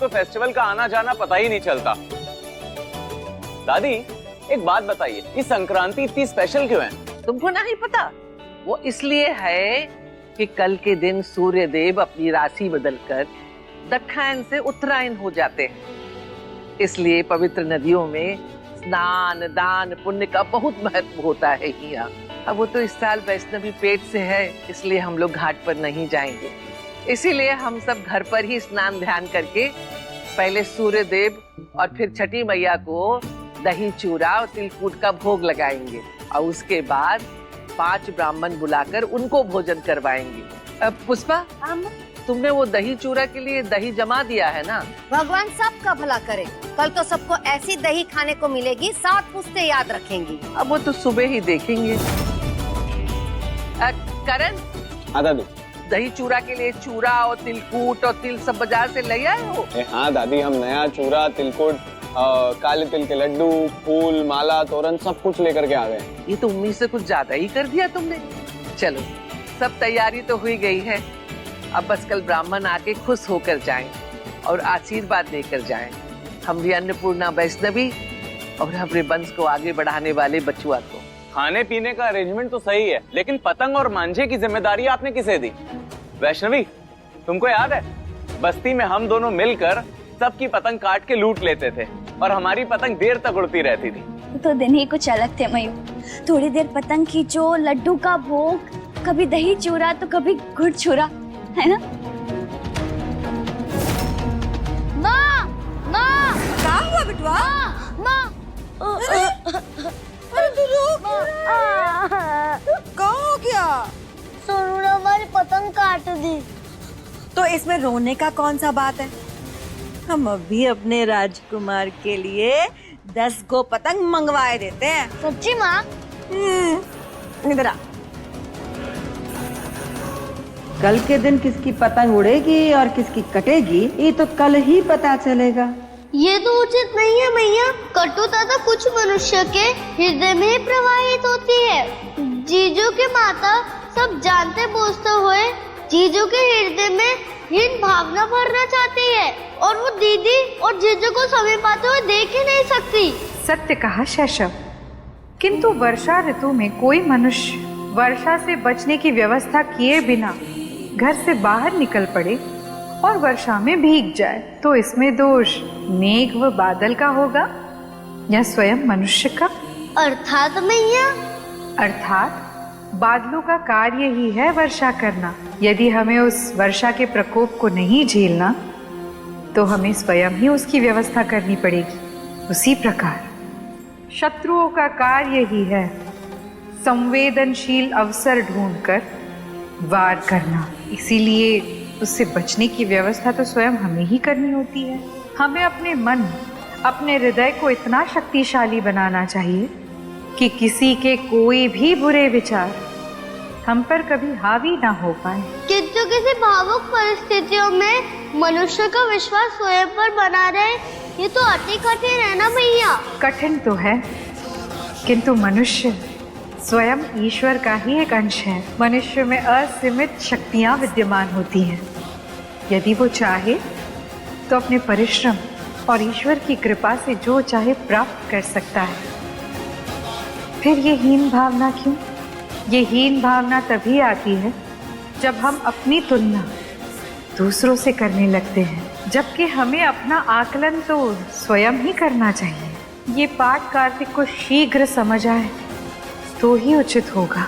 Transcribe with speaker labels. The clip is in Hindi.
Speaker 1: तो फेस्टिवल का आना जाना पता ही नहीं चलता। दादी एक बात बताइए, ये संक्रांति इतनी स्पेशल क्यों है?
Speaker 2: तुमको नहीं पता? वो इसलिए है कि कल के दिन सूर्य देव अपनी राशि बदलकर दक्षिण से उत्तरायण हो जाते हैं। इसलिए पवित्र नदियों में स्नान दान पुण्य का बहुत महत्व होता है यहाँ। अब वो तो इस साल वैष्णवी पेट से है, इसलिए हम लोग घाट पर नहीं जाएंगे। इसीलिए हम सब घर पर ही स्नान ध्यान करके पहले सूर्य देव और फिर छठी मैया को दही चूरा और तिलकुट का भोग लगाएंगे और उसके बाद 5 ब्राह्मण बुलाकर उनको भोजन करवाएंगे। अब पुष्पा, तुमने वो दही चूरा के लिए दही जमा दिया है ना?
Speaker 3: भगवान सबका भला करे। कल तो सबको ऐसी दही खाने को मिलेगी, 7 पुश्तें याद रखेंगी।
Speaker 2: अब वो तो सुबह ही देखेंगे। करण,
Speaker 1: हाँ दादी।
Speaker 2: दही चूरा के लिए चूरा और तिलकुट और तिल सब बाजार से ले आए हो?
Speaker 1: हाँ दादी, हम नया चूरा, तिलकुट, काले तिल के लड्डू, फूल, माला, तोरण सब कुछ लेकर के आ गए।
Speaker 2: ये तो उम्मीद से कुछ ज्यादा ही कर दिया तुमने। चलो, सब तैयारी तो हुई गई है। अब बस कल ब्राह्मण आके खुश होकर जाएं और आशीर्वाद देकर जाएं। हम भी अन्नपूर्णा वैष्णवी और अपने वंश को आगे बढ़ाने वाले बचुआ को। खाने पीने का अरेंजमेंट तो सही है, लेकिन पतंग और मांझे की जिम्मेदारी आपने किसे दी? वैष्णवी, तुमको याद है बस्ती में हम दोनों मिलकर सबकी पतंग काट के लूट लेते थे और हमारी पतंग देर तक उड़ती रहती थी।
Speaker 4: तो दिन ही कुछ अलग थे मयूर। थोड़ी देर पतंग खींचो, लड्डू का भोग, कभी दही चूरा तो कभी गुड़ चूरा, है ना? माँ, माँ,
Speaker 3: क्या हुआ बिटवा?
Speaker 4: माँ,
Speaker 3: अरे तू रो क्या हो गया?
Speaker 4: सोनू ने हमारी पतंग काट दी।
Speaker 3: तो इसमें रोने का कौन सा बात है? हम अभी अपने राजकुमार के लिए 10 गो पतंग मंगवाए देते हैं।
Speaker 4: सच्ची माँ?
Speaker 3: इधर आ।
Speaker 5: कल के दिन किसकी पतंग उड़ेगी और किसकी कटेगी ये तो कल ही पता चलेगा।
Speaker 4: ये तो उचित नहीं है मैया। कटुता तो कुछ मनुष्य के हृदय में ही प्रवाहित होती है। जीजू के माता सब जानते बूझते हुए जीजू के हृदय में हीन भावना भरना चाहती है और वो दीदी और जीजू को समीप आते हुए देख ही नहीं सकती।
Speaker 6: सत्य कहा शैशव, किंतु वर्षा ऋतु में कोई मनुष्य वर्षा से बचने की व्यवस्था किए बिना घर से बाहर निकल पड़े और वर्षा में भीग जाए तो इसमें दोष मेघ व बादल का होगा या स्वयं मनुष्य का?
Speaker 4: अर्थात मैया?
Speaker 6: अर्थात बादलों का कार्य ही है वर्षा करना। यदि हमें उस वर्षा के प्रकोप को नहीं झेलना तो हमें स्वयं ही उसकी व्यवस्था करनी पड़ेगी। उसी प्रकार शत्रुओं का कार्य ही है संवेदनशील अवसर ढूंढकर वार करना। इसीलिए उससे बचने की व्यवस्था तो स्वयं हमें ही करनी होती है। हमें अपने मन, अपने हृदय को इतना शक्तिशाली बनाना चाहिए कि किसी के कोई भी बुरे विचार हम पर कभी हावी ना हो पाए।
Speaker 4: किंतु किसी भावुक परिस्थितियों में मनुष्य का विश्वास स्वयं पर बना रहे, ये तो अति कठिन है ना भैया?
Speaker 6: कठिन तो है, किंतु मनुष्य स्वयं ईश्वर का ही एक अंश है। मनुष्य में असीमित शक्तियां विद्यमान होती हैं। यदि वो चाहे तो अपने परिश्रम और ईश्वर की कृपा से जो चाहे प्राप्त कर सकता है। फिर ये हीन भावना क्यों? ये हीन भावना तभी आती है जब हम अपनी तुलना दूसरों से करने लगते हैं, जबकि हमें अपना आकलन तो स्वयं ही करना चाहिए। ये पाठ कार्तिक को शीघ्र समझ आए तो ही उचित होगा।